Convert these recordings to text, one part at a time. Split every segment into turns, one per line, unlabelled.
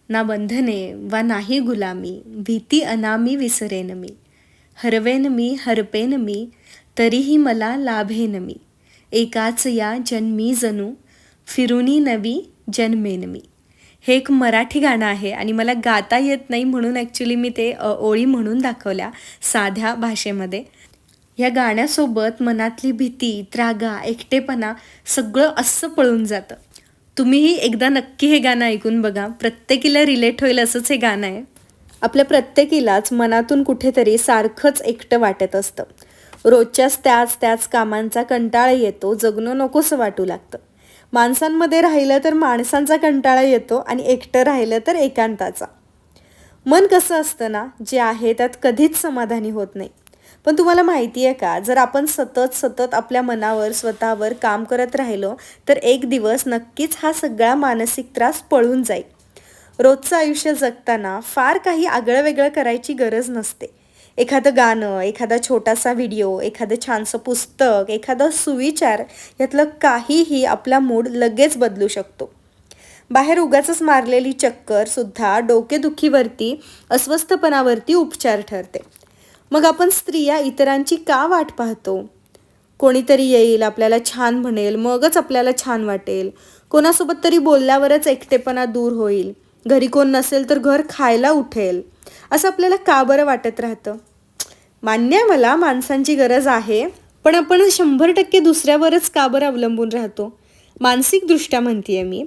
ना बंधने वा नाही गुलामी, भीती अनामी विसरेन मी. हरवेन मी हरपेन मी, तरीही मला लाभेन मी. एकाच या जन्मी जणू, फिरुनी नवी जन्मेन मी. हे एक मराठी गाणं आहे आणि मला गाता येत नाही म्हणून ॲक्च्युली मी ते ओळी म्हणून दाखवल्या साध्या भाषेमध्ये. या गाण्यासोबत मनातली भीती, त्रागा, एकटेपणा सगळं असं पळून जातं. तुम्हीही एकदा नक्की हे गाणं ऐकून बघा. प्रत्येकीला रिलेट होईल असंच हे गाणं आहे. आपल्या प्रत्येकीलाच मनातून कुठेतरी सारखंच एकटं वाटत असतं. रोजच्याच त्याच त्याच कामांचा कंटाळा येतो, जगणं नकोसं वाटू लागतं. माणसांमध्ये राहिलं तर माणसांचा कंटाळा येतो आणि एकटं राहिलं तर एकांताचा. मन कसं असतं ना, जे आहे त्यात कधीच समाधानी होत नाही. पण तुम्हाला माहिती आहे का, जर आपण सतत सतत आपल्या मनावर स्वतःवर काम करत राहिलो तर एक दिवस नक्कीच हा सगळा मानसिक त्रास पळून जाईल. रोजचं आयुष्य जगताना फार काही आगळं वेगळं करायची गरज नसते. एखादं गाणं, एखादा छोटासा व्हिडिओ, एखादं छानसं पुस्तक, एखादा सुविचार यातलं काहीही आपला मूड लगेच बदलू शकतो. बाहेर उगाचच मारलेली चक्कर सुद्धा डोकेदुखीवरती, अस्वस्थपणावरती उपचार ठरते. मग आपण स्त्रिया इतरांची का वाट पाहतो? कोणीतरी येईल, आपल्याला छान म्हणेल, मगच आपल्याला छान वाटेल. कोणासोबत तरी बोलल्यावरच एकटेपणा दूर होईल. घरी कोण नसेल तर घर खायला उठेल. असं आपल्याला का बरं वाटत राहतं? मान्य आहे मला, माणसांची गरज आहे. पण आपण 100% दुसऱ्यावरच का बरं अवलंबून राहतो? मानसिकदृष्ट्या म्हणते आहे मी.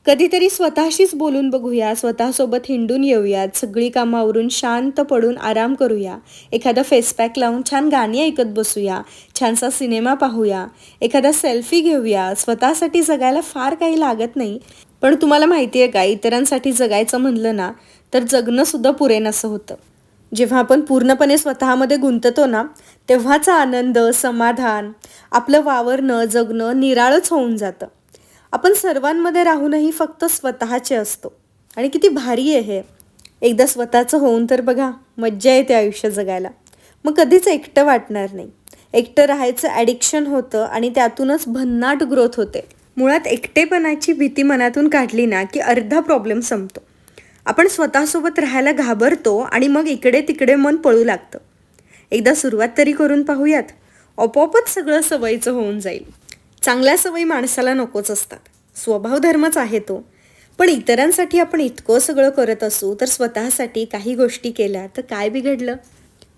कधीतरी स्वतःशीच बोलून बघूया, स्वतःसोबत हिंडून येऊयात, सगळी कामं आवरून शांत पडून आराम करूया, एखादा फेसपॅक लावून छान गाणी ऐकत बसूया, छानसा सिनेमा पाहूया, एखादा सेल्फी घेऊया. स्वतःसाठी जगायला फार काही लागत नाही. पण तुम्हाला माहिती आहे का, इतरांसाठी जगायचं म्हणलं ना तर जगणंसुद्धा पुरेनसं होतं. जेव्हा आपण पूर्णपणे स्वतःमध्ये गुंततो ना, तेव्हाचा आनंद, समाधान, आपलं वावरणं, जगणं निराळंच होऊन जातं. आपण सर्वांमध्ये राहूनही फक्त स्वतःचे असतो. आणि किती भारी आहे हे. एकदा स्वतःचं होऊन तर बघा, मज्जा येते आयुष्य जगायला. मग कधीच एकटं वाटणार नाही. एकटं राहायचं ॲडिक्शन होतं आणि त्यातूनच भन्नाट ग्रोथ होते. मुळात एकटेपणाची भीती मनातून काढली ना की अर्धा प्रॉब्लेम संपतो. आपण स्वतःसोबत राहायला घाबरतो आणि मग इकडे तिकडे मन पळू लागतं. एकदा सुरुवात तरी करून पाहूयात. आपोआपच सगळं सवयीचं होऊन जाईल. चांगल्या सवयी माणसाला नकोच असतात. स्वभाव धर्मच आहे तो. पण इतरांसाठी आपण इतकं सगळं करत असू तर स्वतःसाठी काही गोष्टी केल्या तर काय बिघडलं?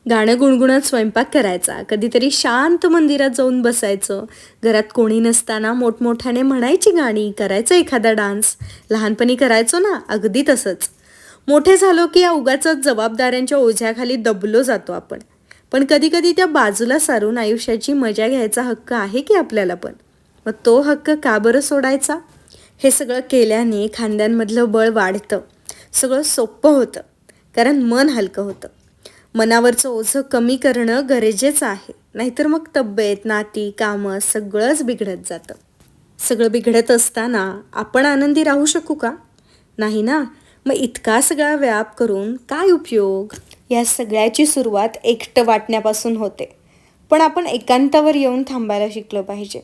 गाणं गुणगुणत स्वयंपाक करायचा, कधीतरी शांत मंदिरात जाऊन बसायचं, घरात कोणी नसताना मोठमोठ्याने म्हणायची गाणी, करायचं एखादा डान्स. लहानपणी करायचो ना, अगदी तसंच. मोठे झालो की या उगाचच जबाबदाऱ्यांच्या ओझ्याखाली दबलो जातो आपण. पण कधी कधी त्या बाजूला सारून आयुष्याची मजा घ्यायचा हक्क आहे की आपल्याला पण. मग तो हक्क का बरं सोडायचा? हे सगळं केल्याने खांद्यांमधलं बळ वाढतं, सगळं सोपं होतं, कारण मन हलकं होतं. मनावरचं ओझं कमी करणं गरजेचं आहे. नाहीतर मग तब्येत, नाती, कामं सगळंच बिघडत जातं. सगळं बिघडत असताना आपण आनंदी राहू शकू का? नाही ना. मग इतका सगळा व्याप करून काय उपयोग? या सगळ्याची सुरुवात एकटं वाटण्यापासून होते. पण आपण एकांतावर येऊन थांबायला शिकलं पाहिजे.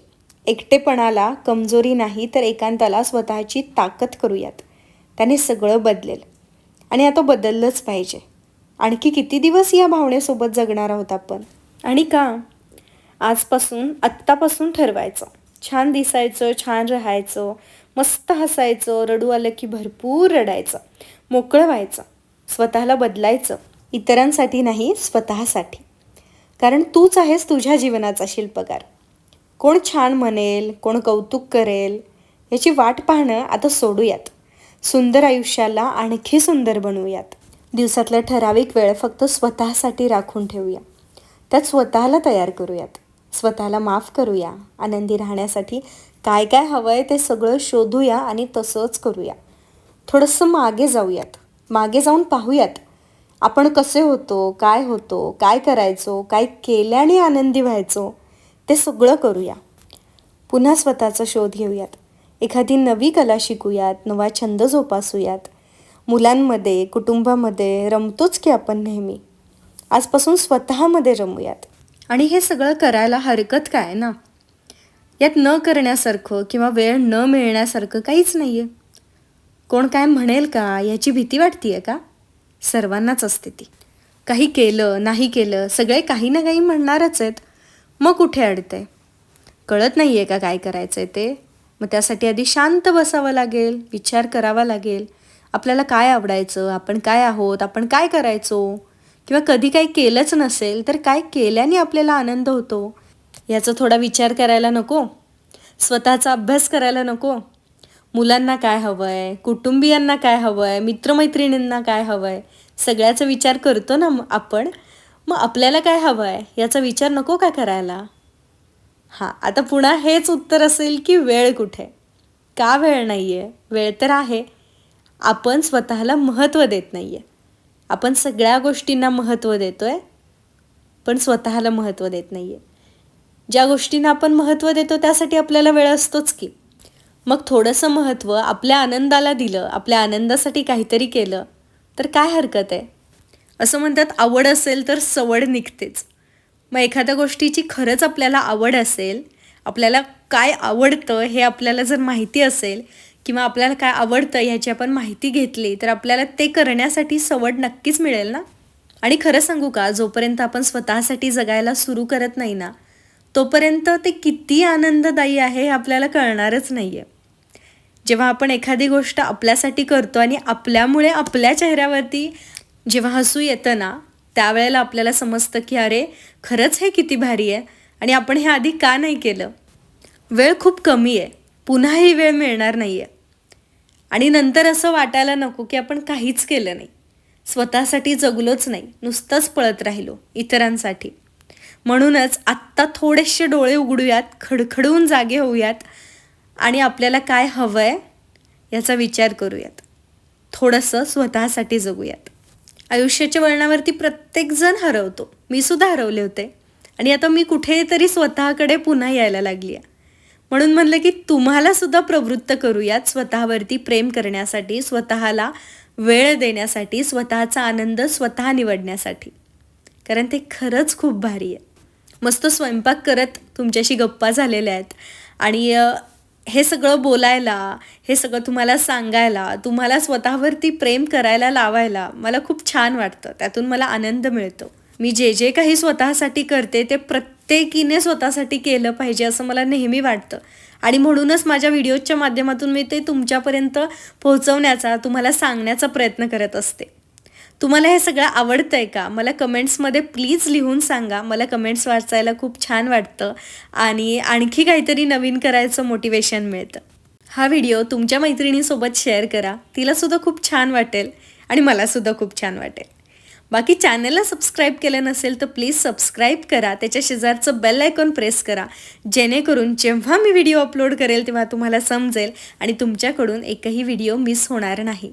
एकटेपणाला कमजोरी नाही तर एकांताला स्वतःची ताकद करूयात. त्याने सगळं बदलेल. आणि आता बदललंच पाहिजे. आणखी किती दिवस या भावनेसोबत जगणार आहोत आपण? आणि का? आजपासून, आत्तापासून ठरवायचं. छान दिसायचं, छान राहायचं, मस्त हसायचं, रडू आलं की भरपूर रडायचं, मोकळं व्हायचं, स्वतःला बदलायचं. इतरांसाठी नाही, स्वतःसाठी. कारण तूच आहेस तुझ्या जीवनाचा शिल्पकार. कोण छान म्हणेल, कोण कौतुक करेल, याची वाट पाहणं आता सोडूयात. सुंदर आयुष्याला आणखी सुंदर बनवूयात. दिवसातला ठराविक वेळ फक्त स्वतःसाठी राखून ठेवूया. त्यात स्वतःला तयार करूयात. स्वतःला माफ करूया. आनंदी राहण्यासाठी काय काय हवं आहे ते सगळं शोधूया आणि तसंच करूया. थोडंसं मागे जाऊयात. मागे जाऊन पाहूयात आपण कसे होतो, काय करायचो, काय केल्याने आनंदी व्हायचो, ते सगळं करूया. पुन्हा स्वतःचा शोध घेऊयात. एखादी नवी कला शिकूयात, नवा छंद जोपासूयात. मुलांमध्ये, कुटुंबामध्ये रमतोच की आपण नेहमी. आजपासून स्वतःमध्ये रमूयात. आणि हे सगळं करायला हरकत काय ना? यात न करण्यासारखं किंवा वेळ न मिळण्यासारखं काहीच नाही आहे. कोण काय म्हणेल का याची भीती वाटतेय का? सर्वांनाच असते ती. काही केलं नाही केलं सगळे काही ना काही म्हणणारच आहेत. मग कुठे अडतंय? कळत नाही आहे का काय करायचं आहे ते? मग त्यासाठी आधी शांत बसावं लागेल, विचार करावा लागेल. आपल्याला काय आवडायचं, आपण काय आहोत, आपण काय करायचो, किंवा कधी काही केलंच नसेल तर काय केल्याने आपल्याला आनंद होतो याचा थोडा विचार करायला नको? स्वतःचा अभ्यास करायला नको? मुलांना काय हवं आहे, कुटुंबियांना काय हवं आहे, मित्रमैत्रिणींना काय हवं आहे, सगळ्याचा विचार करतो ना आपण. मग आपल्याला काय हवं आहे याचा विचार नको का करायला? हां, आता पुन्हा हेच उत्तर असेल की वेळ कुठे? का वेळ नाही आहे? वेळ तर आहे. आपण स्वतःला महत्त्व देत नाही आहे. आपण सगळ्या गोष्टींना महत्त्व देतो आहे, पण स्वतःला महत्त्व देत नाही आहे. ज्या गोष्टींना आपण महत्त्व देतो त्यासाठी आपल्याला वेळ असतोच की. मग थोडंसं महत्त्व आपल्या आनंदाला दिलं, आपल्या आनंदासाठी काहीतरी केलं तर काय हरकत आहे? असं म्हणतात आवड असेल तर सवड निघतेच. मग एखाद्या गोष्टीची खरंच आपल्याला आवड असेल, आपल्याला काय आवडतं हे आपल्याला जर माहिती असेल किंवा आपल्याला काय आवडतं ह्याची आपण माहिती घेतली तर आपल्याला ते करण्यासाठी सवड नक्कीच मिळेल ना. आणि खरं सांगू का, जोपर्यंत आपण स्वतःसाठी जगायला सुरू करत नाही ना तोपर्यंत ते किती आनंददायी आहे हे आपल्याला कळणारच नाही आहे. जेव्हा आपण एखादी गोष्ट आपल्यासाठी करतो आणि आपल्यामुळे आपल्या चेहऱ्यावरती जेव्हा हसू येतं ना त्यावेळेला आपल्याला समजतं की अरे खरंच हे किती भारी आहे आणि आपण हे आधी का नाही केलं. वेळ खूप कमी आहे, पुन्हा ही वेळ मिळणार नाही आहे. आणि नंतर असं वाटायला नको की आपण काहीच केलं नाही, स्वतःसाठी जगलोच नाही, नुसतंच पळत राहिलो इतरांसाठी. म्हणूनच आत्ता थोडेसे डोळे उघडूयात, खडखडून जागे होऊयात आणि आपल्याला काय हवं आहे याचा विचार करूयात. थोडंसं स्वतःसाठी जगूयात. आयुष्याच्या वळणावरती प्रत्येकजण हरवतो, मी सुद्धा हरवले होते आणि आता मी कुठेतरी स्वतःकडे पुन्हा यायला लागली आहे. म्हणून म्हणलं की तुम्हाला सुद्धा प्रवृत्त करूयात स्वतःवरती प्रेम करण्यासाठी, स्वतःला वेळ देण्यासाठी, स्वतःचा आनंद स्वतः निवडण्यासाठी. कारण ते खरंच खूप भारी आहे. मस्त स्वयंपाक करत तुमच्याशी गप्पा झालेल्या आहेत आणि हे सगळं बोलायला, हे सगळं तुम्हाला सांगायला, तुम्हाला स्वतःवरती प्रेम करायला लावायला मला खूप छान वाटतं. त्यातून मला आनंद मिळतो. मी जे जे काही स्वतःसाठी करते ते प्रत्येकीने स्वतःसाठी केलं पाहिजे असं मला नेहमी वाटतं आणि म्हणूनच माझ्या व्हिडिओच्या माध्यमातून मी ते तुमच्यापर्यंत पोहोचवण्याचा, तुम्हाला सांगण्याचा प्रयत्न करत असते. तुम्हाला हे सगळं आवडतंय का? मला कमेंट्समध्ये प्लीज लिहून सांगा. मला कमेंट्स वाचायला खूप छान वाटतं आणि आणखी काहीतरी नवीन करायचं मोटिवेशन मिळतं. हा व्हिडिओ तुमच्या मैत्रिणीसोबत शेअर करा, तिलासुद्धा खूप छान वाटेल आणि मलासुद्धा खूप छान वाटेल. बाकी चॅनलला सबस्क्राईब केलं नसेल तर प्लीज सबस्क्राईब करा, त्याच्या शेजारचं बेल आयकॉन प्रेस करा, जेणेकरून जेव्हा मी व्हिडिओ अपलोड करेल तेव्हा तुम्हाला समजेल आणि तुमच्याकडून एकही व्हिडिओ मिस होणार नाही.